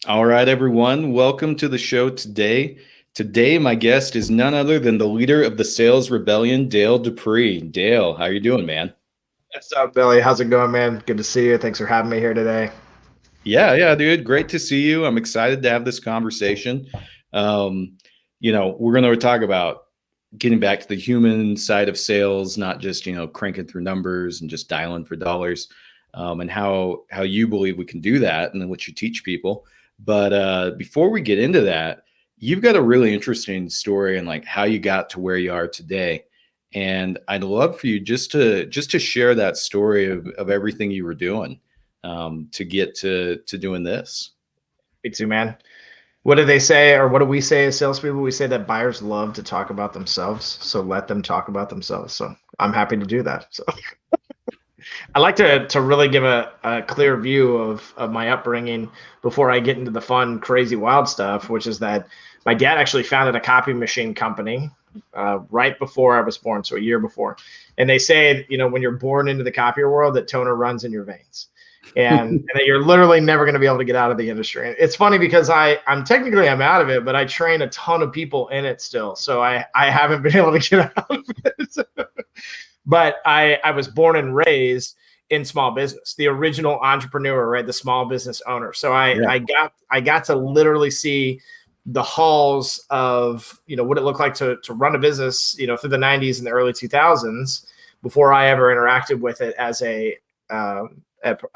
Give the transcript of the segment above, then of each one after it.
All right, everyone. Welcome to the show today. Today, my guest is none other than the leader of the sales rebellion, Dale Dupree. Dale, how you doing, man? What's up, Billy? How's it going, man? Good to see you. Thanks for having me here today. Yeah, dude. Great to see you. I'm excited to have this conversation. Um, we're going to talk about getting back to the human side of sales, not just cranking through numbers and just dialing for dollars, and how you believe we can do that, and then what you teach people. But before we get into that, you've got a really interesting story and like how you got to where you are today. And I'd love for you just to share that story of everything you were doing to get to doing this. Me too, man. What do they say, or what do we say as salespeople? We say that buyers love to talk about themselves, so let them talk about themselves. So I'm happy to do that. So I like to really give a clear view of my upbringing before I get into the fun, crazy, wild stuff, which is that my dad actually founded a copy machine company right before I was born, so a year before. And they say, when you're born into the copier world, that toner runs in your veins. And that you're literally never going to be able to get out of the industry. It's funny because I'm out of it, but I train a ton of people in it still. So I haven't been able to get out of it. But I was born and raised in small business, the original entrepreneur, right? The small business owner. So I got to literally see the halls of, what it looked like to run a business, through the 90s and the early 2000s before I ever interacted with it as a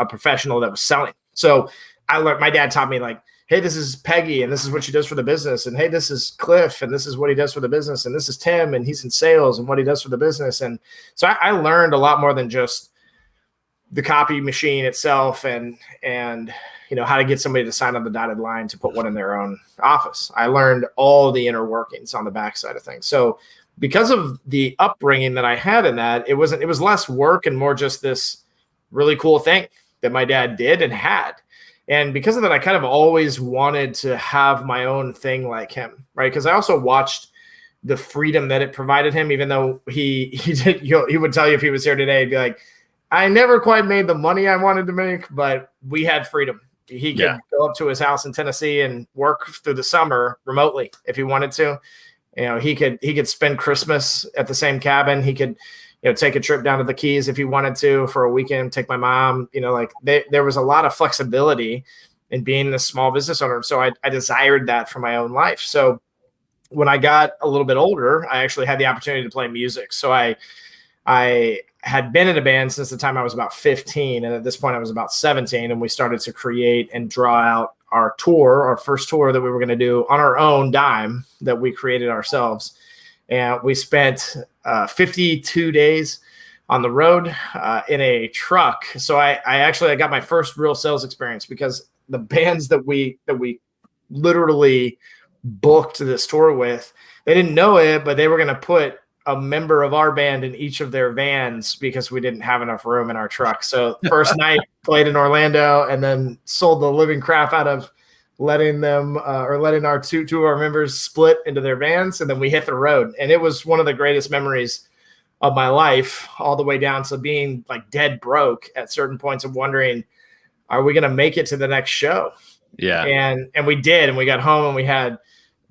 professional that was selling. So I learned, my dad taught me like, hey, this is Peggy and this is what she does for the business. And hey, this is Cliff and this is what he does for the business. And this is Tim and he's in sales and what he does for the business. And so I learned a lot more than just the copy machine itself and how to get somebody to sign on the dotted line to put one in their own office. I learned all the inner workings on the backside of things. So because of the upbringing that I had in that, it was less work and more just this really cool thing that my dad did and had. And because of that, I kind of always wanted to have my own thing like him, right? Because I also watched the freedom that it provided him, even though he would tell you if he was here today, he'd be like, I never quite made the money I wanted to make, but we had freedom. He could go up to his house in Tennessee and work through the summer remotely if he wanted to. He could spend Christmas at the same cabin. He could take a trip down to the Keys if he wanted to for a weekend, take my mom, there was a lot of flexibility in being a small business owner. So I desired that for my own life. So when I got a little bit older, I actually had the opportunity to play music. So I had been in a band since the time I was about 15. And at this point I was about 17 and we started to create and draw out our first tour that we were going to do on our own dime that we created ourselves. And we spent 52 days on the road in a truck. So I got my first real sales experience because the bands that we literally booked this tour with, they didn't know it, but they were going to put a member of our band in each of their vans because we didn't have enough room in our truck. So first night played in Orlando and then sold the living crap out of letting them letting our two of our members split into their vans. And then we hit the road. And it was one of the greatest memories of my life, all the way down to being like dead broke at certain points of wondering, are we going to make it to the next show? Yeah. And we did. And we got home and we had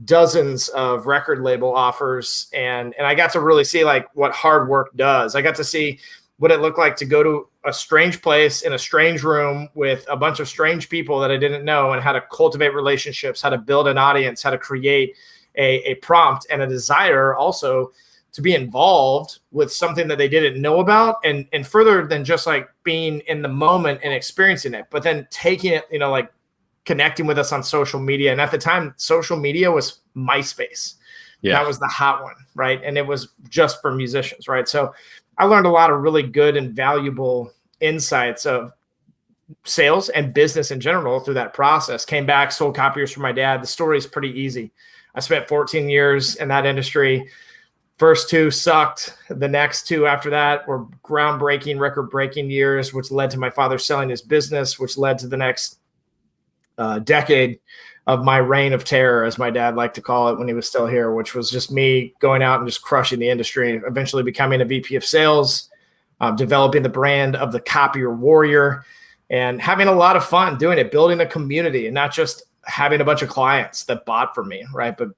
dozens of record label offers. And I got to really see like what hard work does. I got to see what it looked like to go to a strange place in a strange room with a bunch of strange people that I didn't know, and how to cultivate relationships, how to build an audience, how to create a prompt and a desire also to be involved with something that they didn't know about. And further than just like being in the moment and experiencing it, but then taking it, like connecting with us on social media. And at the time, social media was MySpace. Yeah. That was the hot one, right? And it was just for musicians, right? So I learned a lot of really good and valuable insights of sales and business in general through that process. Came back, sold copiers for my dad. The story is pretty easy. I spent 14 years in that industry. First two sucked. The next two after that were groundbreaking, record-breaking years, which led to my father selling his business, which led to the next decade of my reign of terror, as my dad liked to call it when he was still here, which was just me going out and just crushing the industry, eventually becoming a VP of sales, developing the brand of the copier warrior, and having a lot of fun doing it, building a community, and not just having a bunch of clients that bought from me, right? But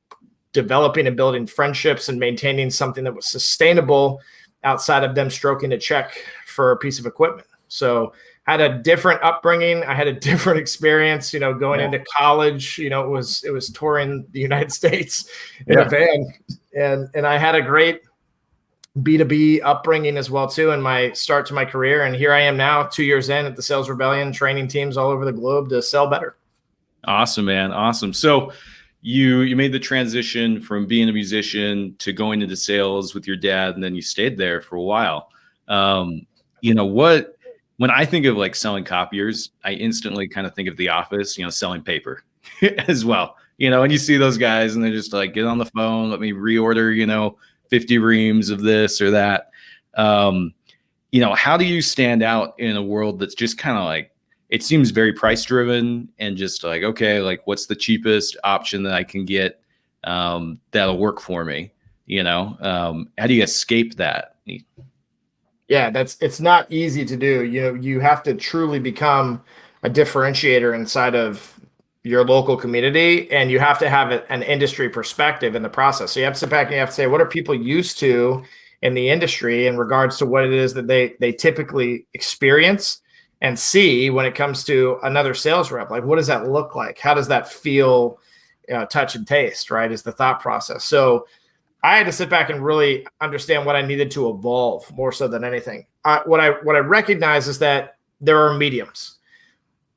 developing and building friendships and maintaining something that was sustainable outside of them stroking a check for a piece of equipment. So I had a different upbringing. I had a different experience, going into college, it was touring the United States in a van, and I had a great B2B upbringing as well too, in my start to my career. And here I am now 2 years in at the Sales Rebellion, training teams all over the globe to sell better. Awesome, man. Awesome. So you made the transition from being a musician to going into sales with your dad, and then you stayed there for a while. When I think of like selling copiers, I instantly kind of think of The Office, selling paper as well, and you see those guys and they're just like, get on the phone, let me reorder, 50 reams of this or that. How do you stand out in a world that's just kind of like, it seems very price driven and just like, okay, like what's the cheapest option that I can get that'll work for me? How do you escape that? Yeah, it's not easy to do. You have to truly become a differentiator inside of your local community, and you have to have an industry perspective in the process. So you have to sit back and you have to say, what are people used to in the industry in regards to what it is that they typically experience and see when it comes to another sales rep? Like, what does that look like? How does that feel, touch and taste, right? Is the thought process. So I had to sit back and really understand what I needed to evolve more so than anything. What I recognize is that there are mediums,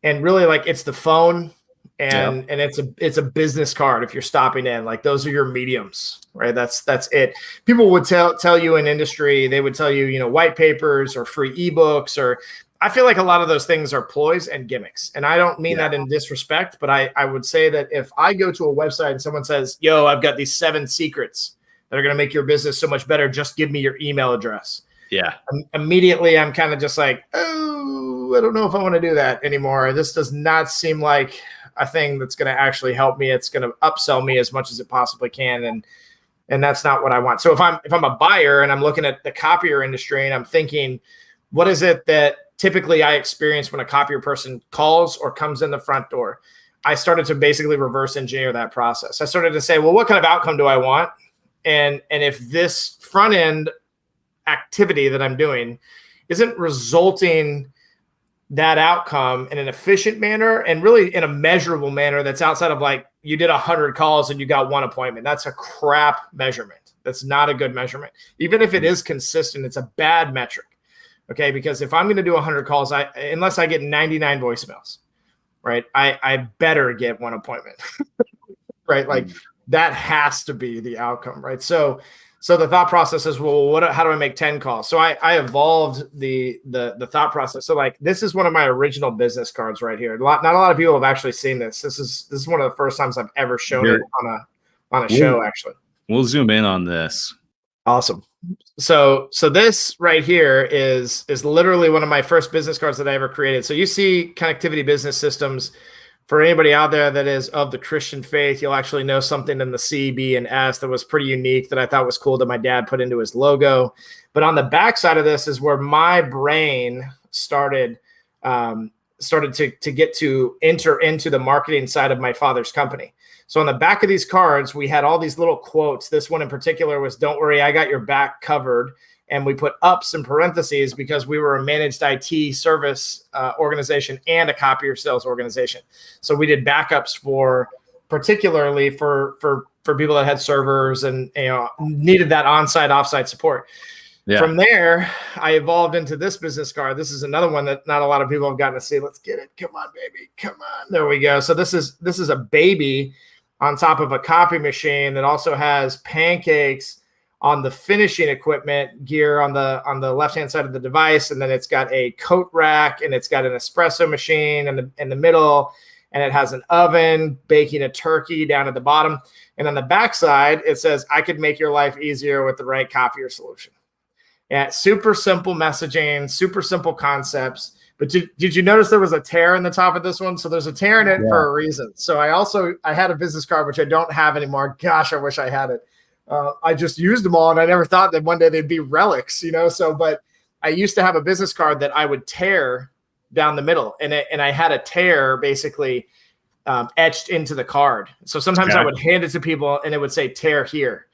and really like it's the phone and it's a business card. If you're stopping in, like those are your mediums, right? That's it. People would tell you in industry, they would tell you, white papers or free ebooks, or I feel like a lot of those things are ploys and gimmicks. And I don't mean that in disrespect, but I would say that if I go to a website and someone says, yo, I've got these 7 secrets that are going to make your business so much better, just give me your email address. Yeah. Immediately, I'm kind of just like, oh, I don't know if I want to do that anymore. This does not seem like a thing that's going to actually help me. It's going to upsell me as much as it possibly can. And that's not what I want. So if I'm a buyer and I'm looking at the copier industry and I'm thinking, what is it that typically I experience when a copier person calls or comes in the front door? I started to basically reverse engineer that process. I started to say, well, what kind of outcome do I want? And if this front end activity that I'm doing isn't resulting that outcome in an efficient manner and really in a measurable manner that's outside of like you did 100 calls and you got 1 appointment, that's a crap measurement. That's not a good measurement. Even if it is consistent, it's a bad metric. Okay, because if I'm going to do 100 calls, unless I get 99 voicemails, right, I better get 1 appointment, right? Like that has to be the outcome, right? So the thought process is, well, how do I make 10 calls? So I evolved the thought process. So like this is one of my original business cards right here. Not a lot of people have actually seen this. This is one of the first times I've ever shown it on a show. Actually, we'll zoom in on this. Awesome. So this right here is literally one of my first business cards that I ever created. So you see Connectivity Business Systems. For anybody out there that is of the Christian faith, you'll actually know something in the C, B, and S that was pretty unique that I thought was cool that my dad put into his logo. But on the back side of this is where my brain started to get to enter into the marketing side of my father's company. So on the back of these cards, we had all these little quotes. This one in particular was, "Don't worry, I got your back covered." And we put ups in parentheses because we were a managed IT service organization and a copier sales organization. So we did backups particularly for people that had servers and needed that on-site, off-site support. Yeah. From there, I evolved into this business card. This is another one that not a lot of people have gotten to see. Let's get it. Come on, baby. Come on. There we go. So this is a baby on top of a copy machine that also has pancakes on the finishing equipment gear on the left-hand side of the device. And then it's got a coat rack and it's got an espresso machine in the middle, and it has an oven baking a turkey down at the bottom. And on the backside, it says, "I could make your life easier with the right copier solution." Yeah, super simple messaging, super simple concepts. But did you notice there was a tear in the top of this one? So there's a tear in it for a reason. So I had a business card, which I don't have anymore. Gosh, I wish I had it. I just used them all, and I never thought that one day they'd be relics, So, but I used to have a business card that I would tear down the middle, and I had a tear basically etched into the card. So sometimes I Okay. would hand it to people and it would say tear here.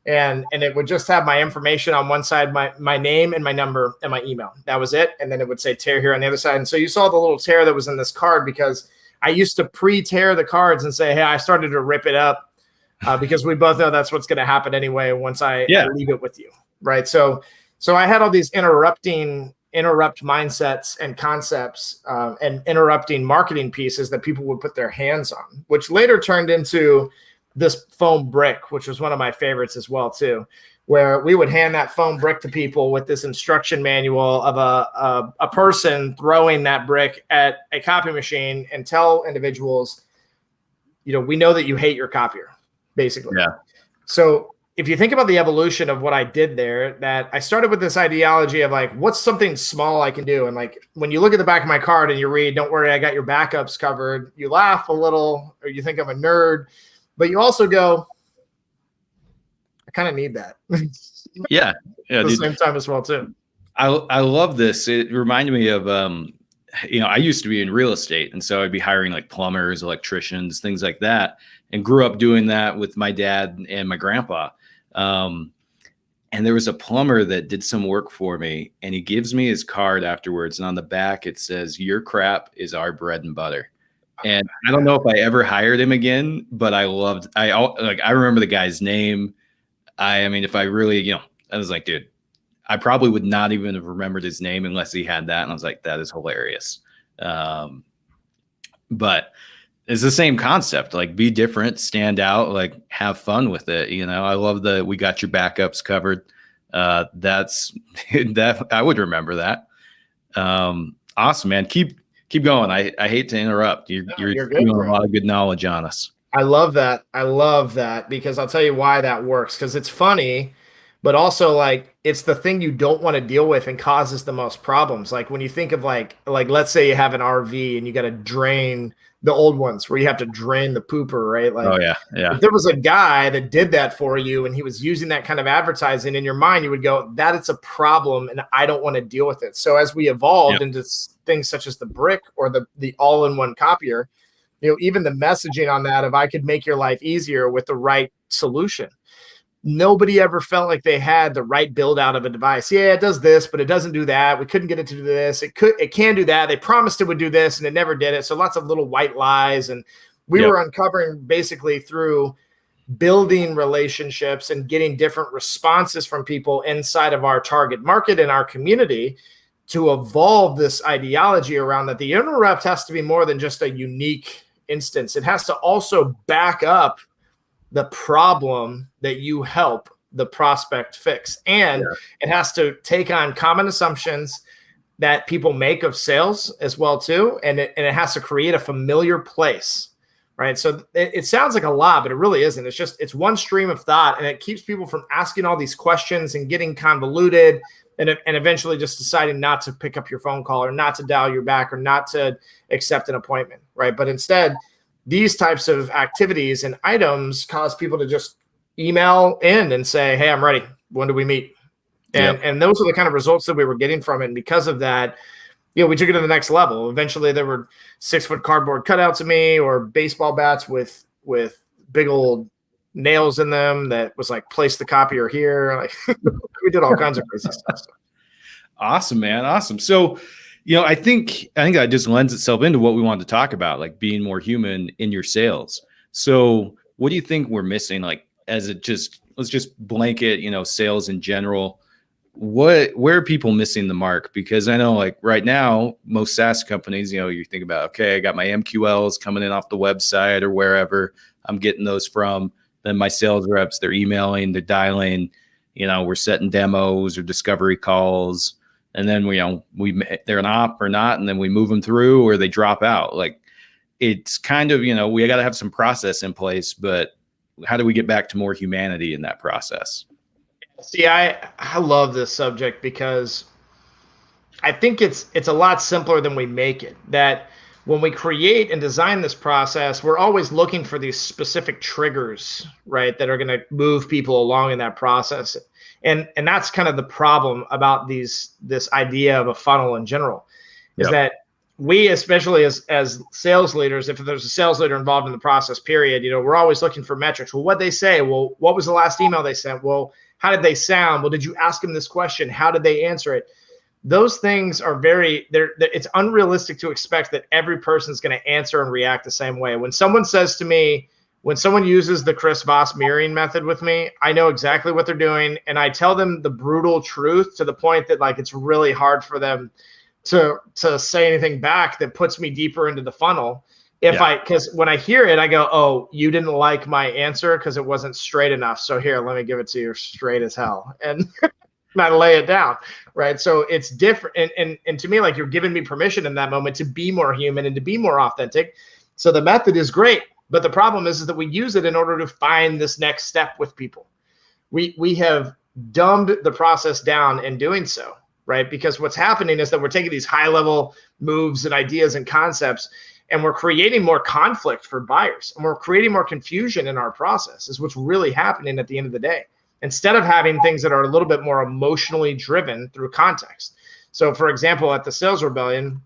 And it would just have my information on one side, my name and my number and my email. That was it. And then it would say tear here on the other side. And so you saw the little tear that was in this card because I used to pre-tear the cards and say, hey, I started to rip it up because we both know that's what's going to happen anyway once I leave it with you, right? So I had all these interrupt mindsets and concepts and interrupting marketing pieces that people would put their hands on, which later turned into this foam brick, which was one of my favorites as well too, where we would hand that foam brick to people with this instruction manual of a person throwing that brick at a copy machine and tell individuals, we know that you hate your copier, basically. Yeah. So if you think about the evolution of what I did there, that I started with this ideology of like, what's something small I can do? And like, when you look at the back of my card and you read, don't worry, I got your backups covered, you laugh a little, or you think I'm a nerd, but you also go, I kind of need that. Yeah. At the same time as well too. I love this. It reminded me of, I used to be in real estate. And so I'd be hiring like plumbers, electricians, things like that. And grew up doing that with my dad and my grandpa. And there was a plumber that did some work for me and he gives me his card afterwards. And on the back, it says, your crap is our bread and butter. And I don't know if I ever hired him again, but I remember the guy's name. I mean, if I really, I was like, dude, I probably would not even have remembered his name unless he had that. And I was like, that is hilarious. But it's the same concept, like be different, stand out, like have fun with it. I love we got your backups covered. That's that. I would remember that. Awesome, man. Keep going. I hate to interrupt. You're doing a lot of good knowledge on us. I love that. I love that because I'll tell you why that works. Because it's funny, but also like it's the thing you don't want to deal with and causes the most problems. Like when you think of like let's say you have an RV and you got to drain the old ones where you have to drain the pooper, right? Like, oh yeah. If there was a guy that did that for you and he was using that kind of advertising in your mind, you would go, that it's a problem and I don't want to deal with it. So as we evolved into things such as the brick or the all-in-one copier, even the messaging on that, if I could make your life easier with the right solution. Nobody ever felt like they had the right build out of a device. Yeah, it does this, but it doesn't do that. We couldn't get it to do this. It can do that. They promised it would do this and it never did it. So lots of little white lies. And we were uncovering basically through building relationships and getting different responses from people inside of our target market and our community to evolve this ideology around that the interrupt has to be more than just a unique instance. It has to also back up the problem that you help the prospect fix. And it has to take on common assumptions that people make of sales as well too. And it has to create a familiar place, right? So it sounds like a lot, but it really isn't. It's one stream of thought and it keeps people from asking all these questions and getting convoluted and eventually just deciding not to pick up your phone call or not to dial you back or not to accept an appointment, right? But instead, these types of activities and items cause people to just email in and say, hey, I'm ready. When do we meet? And those are the kind of results that we were getting from it. And because of that, we took it to the next level. Eventually there were 6-foot cardboard cutouts of me or baseball bats with big old nails in them that was like, place the copier here. Like we did all kinds of crazy stuff. Awesome, man. Awesome. So, I think that just lends itself into what we wanted to talk about, like being more human in your sales. So what do you think we're missing? Like, let's just blanket, sales in general. Where are people missing the mark? Because I know like right now, most SaaS companies, you think about, okay, I got my MQLs coming in off the website or wherever I'm getting those from. Then my sales reps, they're emailing, they're dialing, we're setting demos or discovery calls. And then they're an op or not, and then we move them through or they drop out. Like it's kind of, we got to have some process in place, but how do we get back to more humanity in that process? See, I love this subject because I think it's a lot simpler than we make it. That when we create and design this process, we're always looking for these specific triggers, right, that are going to move people along in that process. And that's kind of the problem about this idea of a funnel in general, is that we, especially as sales leaders, if there's a sales leader involved in the process, period, we're always looking for metrics. Well, what they say? Well, what was the last email they sent? Well, how did they sound? Well, did you ask them this question? How did they answer it? Those things are it's unrealistic to expect that every person's going to answer and react the same way. When someone says to me, when someone uses the Chris Voss mirroring method with me, I know exactly what they're doing. And I tell them the brutal truth to the point that like, it's really hard for them to say anything back that puts me deeper into the funnel. Because when I hear it, I go, oh, you didn't like my answer because it wasn't straight enough. So here, let me give it to you straight as hell. And I lay it down, right? So it's different. And to me, like, you're giving me permission in that moment to be more human and to be more authentic. So the method is great. But the problem is that we use it in order to find this next step with people. We have dumbed the process down in doing so, right? Because what's happening is that we're taking these high level moves and ideas and concepts, and we're creating more conflict for buyers, and we're creating more confusion in our process is what's really happening at the end of the day, instead of having things that are a little bit more emotionally driven through context. So for example, at the Sales Rebellion,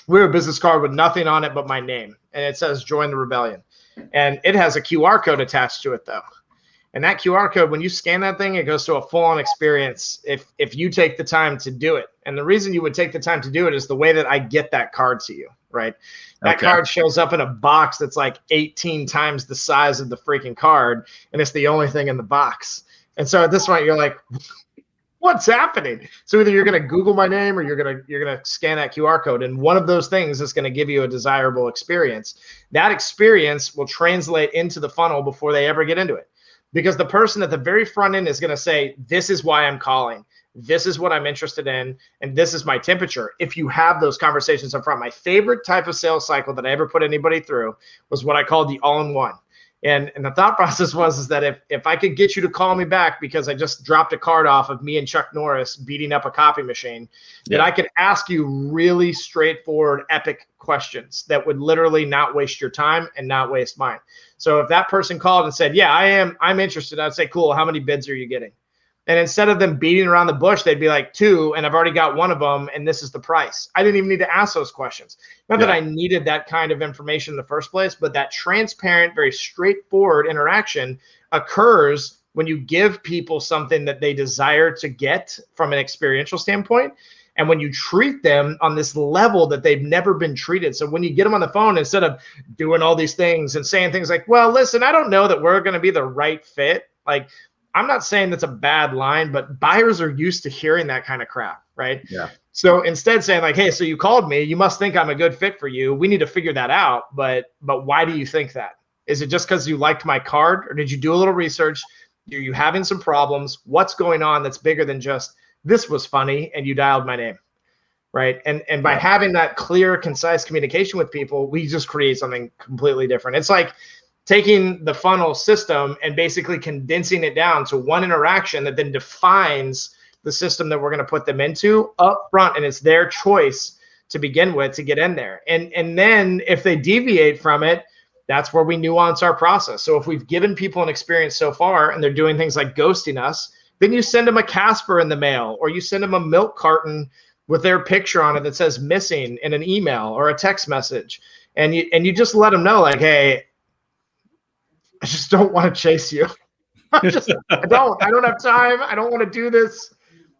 we have a business card with nothing on it but my name, and it says join the rebellion. And it has a QR code attached to it though. And that QR code, when you scan that thing, it goes to a full-on experience if you take the time to do it. And the reason you would take the time to do it is the way that I get that card to you, right? That card shows up in a box that's like 18 times the size of the freaking card, and it's the only thing in the box. And so at this point, you're like, what's happening? So either you're going to Google my name or you're going to scan that QR code. And one of those things is going to give you a desirable experience. That experience will translate into the funnel before they ever get into it. Because the person at the very front end is going to say, this is why I'm calling. This is what I'm interested in. And this is my temperature. If you have those conversations up front, my favorite type of sales cycle that I ever put anybody through was what I called the all-in-one. And the thought process is that if I could get you to call me back because I just dropped a card off of me and Chuck Norris beating up a copy machine, that I could ask you really straightforward, epic questions that would literally not waste your time and not waste mine. So if that person called and said, yeah, I'm interested, I'd say, cool, how many bids are you getting? And instead of them beating around the bush, they'd be like, 2, and I've already got one of them, and this is the price. I didn't even need to ask those questions. Not that I needed that kind of information in the first place, but that transparent, very straightforward interaction occurs when you give people something that they desire to get from an experiential standpoint, and when you treat them on this level that they've never been treated. So when you get them on the phone, instead of doing all these things and saying things like, well, listen, I don't know that we're going to be the right fit. Like, I'm not saying that's a bad line, but buyers are used to hearing that kind of crap, right? Yeah. So instead saying like, hey, so you called me, you must think I'm a good fit for you. We need to figure that out. But why do you think that? Is it just because you liked my card, or did you do a little research? Are you having some problems? What's going on that's bigger than just this was funny and you dialed my name, right? And by having that clear, concise communication with people, we just create something completely different. It's like taking the funnel system and basically condensing it down to one interaction that then defines the system that we're going to put them into up front, and it's their choice to begin with to get in there. And then if they deviate from it, that's where we nuance our process. So if we've given people an experience so far and they're doing things like ghosting us, then you send them a Casper in the mail, or you send them a milk carton with their picture on it that says missing in an email or a text message. And you just let them know, like, hey, I just don't want to chase you. I don't have time. I don't want to do this.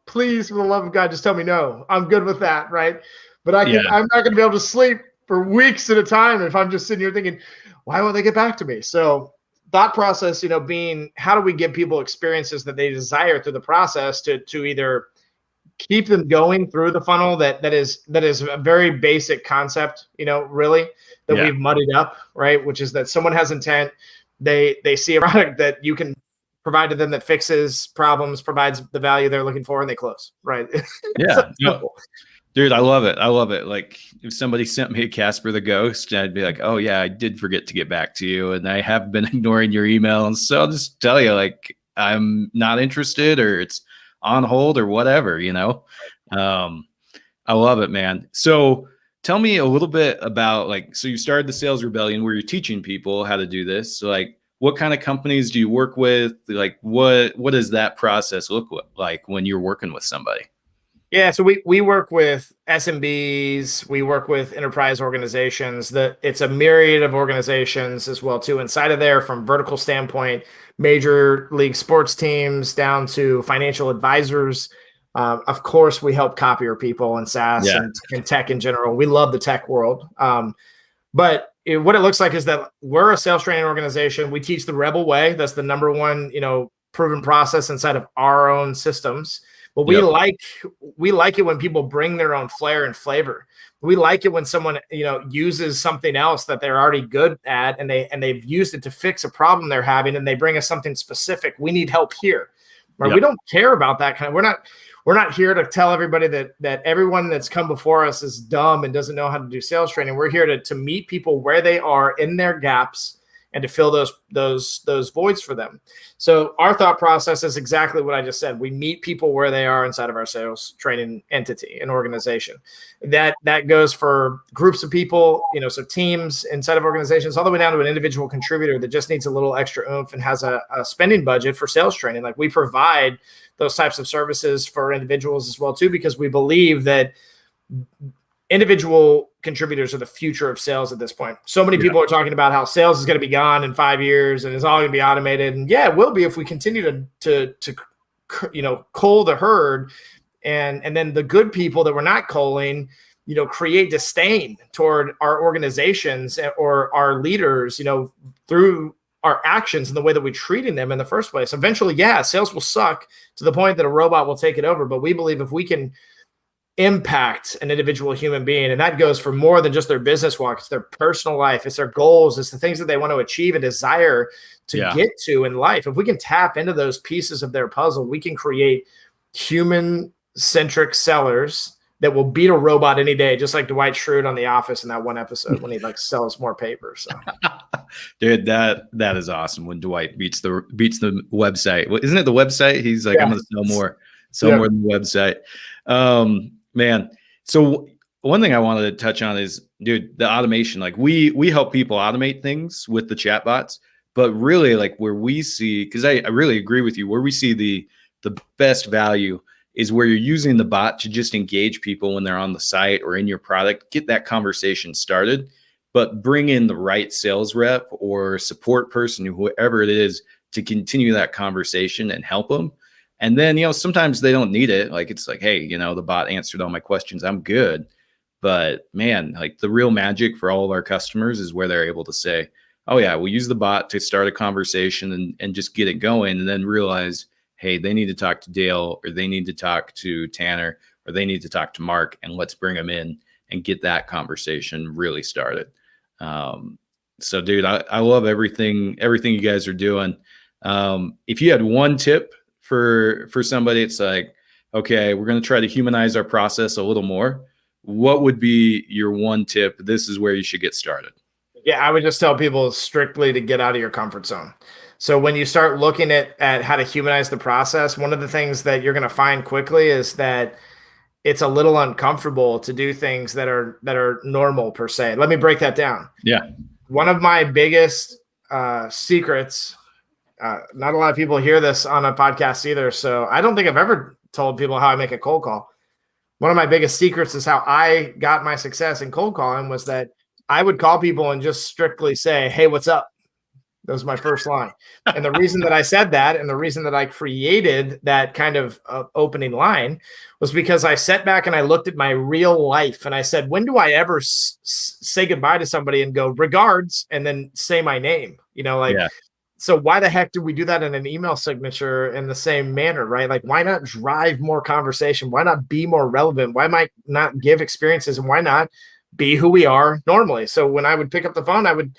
Please, for the love of God, just tell me no. I'm good with that, right? But I'm not going to be able to sleep for weeks at a time if I'm just sitting here thinking, why won't they get back to me? So thought process, being how do we give people experiences that they desire through the process to either keep them going through the funnel that is a very basic concept, really that we've muddied up, right? Which is that someone has intent. They see a product that you can provide to them that fixes problems, provides the value they're looking for, and they close, right? Yeah. Dude, I love it. I love it. Like, if somebody sent me a Casper the Ghost, I'd be like, oh yeah, I did forget to get back to you, and I have been ignoring your email. And so I'll just tell you, like, I'm not interested, or it's on hold, or whatever, I love it, man. So tell me a little bit about, like, so you started the Sales Rebellion where you're teaching people how to do this. So, like, what kind of companies do you work with? Like, what does that process look like when you're working with somebody? Yeah, so we work with SMBs, we work with enterprise organizations. That it's a myriad of organizations as well too. Inside of there, from vertical standpoint, major league sports teams down to financial advisors. Of course, we help copier people and SaaS Yeah. and tech in general. We love the tech world. But what it looks like is that we're a sales training organization. We teach the Rebel Way. That's the number one, proven process inside of our own systems. But Yep. we like it when people bring their own flair and flavor. We like it when someone uses something else that they're already good at, and they've used it to fix a problem they're having, and they bring us something specific. We need help here. Right? Yep. We don't care about that kind of. We're not here to tell everybody that everyone that's come before us is dumb and doesn't know how to do sales training. We're here to meet people where they are in their gaps and to fill those voids for them. So our thought process is exactly what I just said. We meet people where they are inside of our sales training entity and organization. That goes for groups of people, so teams inside of organizations, all the way down to an individual contributor that just needs a little extra oomph and has a spending budget for sales training. Like, we provide those types of services for individuals as well too, because we believe that individual contributors are the future of sales at this point. So many people are talking about how sales is going to be gone in 5 years and it's all going to be automated. And yeah, it will be if we continue to cull the herd, and then the good people that we're not culling, create disdain toward our organizations or our leaders, through our actions and the way that we're treating them in the first place. Eventually, sales will suck to the point that a robot will take it over. But we believe if we can impact an individual human being, and that goes for more than just their business walk, it's their personal life, it's their goals, it's the things that they want to achieve and desire to get to in life. If we can tap into those pieces of their puzzle, we can create human-centric sellers that will beat a robot any day, just like Dwight Schrute on The Office in that one episode when he sells more paper. So, dude, that is awesome. When Dwight beats the website, isn't it the website? He's like, I'm going to sell more than the website. Man, so one thing I wanted to touch on is, dude, the automation. Like, we help people automate things with the chatbots, but really, like, where we see, because I really agree with you, where we see the best value is where you're using the bot to just engage people when they're on the site or in your product, get that conversation started, but bring in the right sales rep or support person, whoever it is, to continue that conversation and help them. And then, sometimes they don't need it. Like, it's like, hey, the bot answered all my questions, I'm good. But man, like, the real magic for all of our customers is where they're able to say, oh yeah, we'll use the bot to start a conversation and just get it going, and then realize, hey, they need to talk to Dale, or they need to talk to Tanner, or they need to talk to Mark, and let's bring them in and get that conversation really started. So dude, I love everything you guys are doing. If you had one tip for somebody, it's like, okay, we're going to try to humanize our process a little more, what would be your one tip? This is where you should get started. Yeah, I would just tell people strictly to get out of your comfort zone. So when you start looking at how to humanize the process, one of the things that you're going to find quickly is that it's a little uncomfortable to do things that are normal per se. Let me break that down. Yeah. One of my biggest secrets, not a lot of people hear this on a podcast either, so I don't think I've ever told people how I make a cold call. One of my biggest secrets is how I got my success in cold calling was that I would call people and just strictly say, hey, what's up? That was my first line. And the reason that I said that, and the reason that I created that kind of opening line, was because I sat back and I looked at my real life and I said, when do I ever say goodbye to somebody and go regards and then say my name? So why the heck do we do that in an email signature in the same manner, right? Like, why not drive more conversation? Why not be more relevant? Why might not give experiences, and why not be who we are normally? So when I would pick up the phone, I would,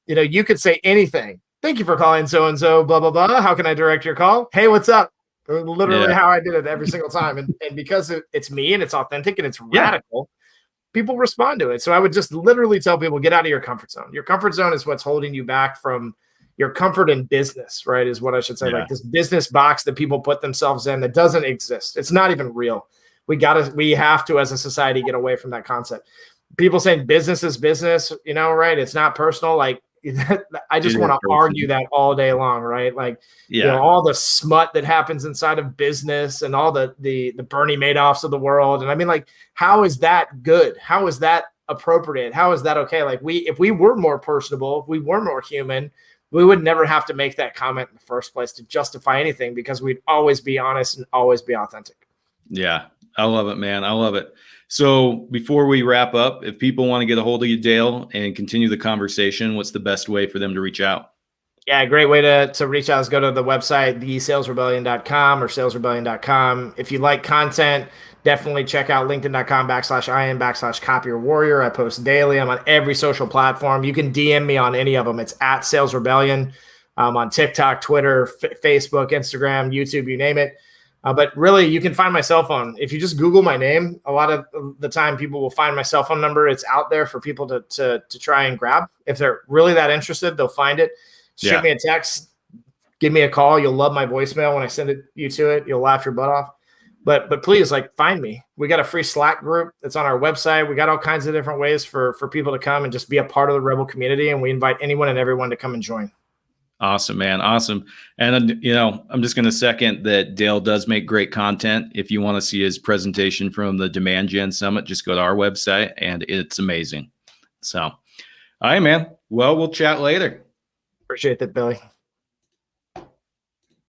you could say anything. Thank you for calling so-and-so, blah, blah, blah. How can I direct your call? Hey, what's up? Literally how I did it every single time. And because it's me and it's authentic and it's radical, people respond to it. So I would just literally tell people, get out of your comfort zone. Your comfort zone is what's holding you back from your comfort in business, right? Is what I should say. Like this business box that people put themselves in that doesn't exist. It's not even real. We have to, as a society, get away from that concept. People saying business is business, right? It's not personal. Like, I just It want is to argue personal. that all day long, right? Like, Yeah. all the smut that happens inside of business and all the Bernie Madoffs of the world. And I mean, like, how is that good? How is that appropriate? How is that okay? Like, if we were more personable, if we were more human, we would never have to make that comment in the first place to justify anything, because we'd always be honest and always be authentic. Yeah. I love it, man. I love it. So before we wrap up, if people want to get a hold of you, Dale, and continue the conversation, what's the best way for them to reach out? Yeah, great way to reach out is go to the website, thesalesrebellion.com or salesrebellion.com. If you like content, definitely check out linkedin.com/IN/copy warrior. I post daily. I'm on every social platform. You can DM me on any of them. It's at Sales Rebellion. I'm on TikTok, Twitter, Facebook, Instagram, YouTube, you name it. But really, you can find my cell phone. If you just Google my name, a lot of the time people will find my cell phone number. It's out there for people to try and grab. If they're really that interested, they'll find it. Shoot Yeah. me a text, give me a call. You'll love my voicemail when I send you to it. You'll laugh your butt off. But please, like, find me. We got a free Slack group that's on our website. We got all kinds of different ways for people to come and just be a part of the Rebel community. And we invite anyone and everyone to come and join. Awesome, man. Awesome. And, I'm just going to second that Dale does make great content. If you want to see his presentation from the Demand Gen Summit, just go to our website and it's amazing. So, all right, man. Well, we'll chat later. Appreciate that, Billy.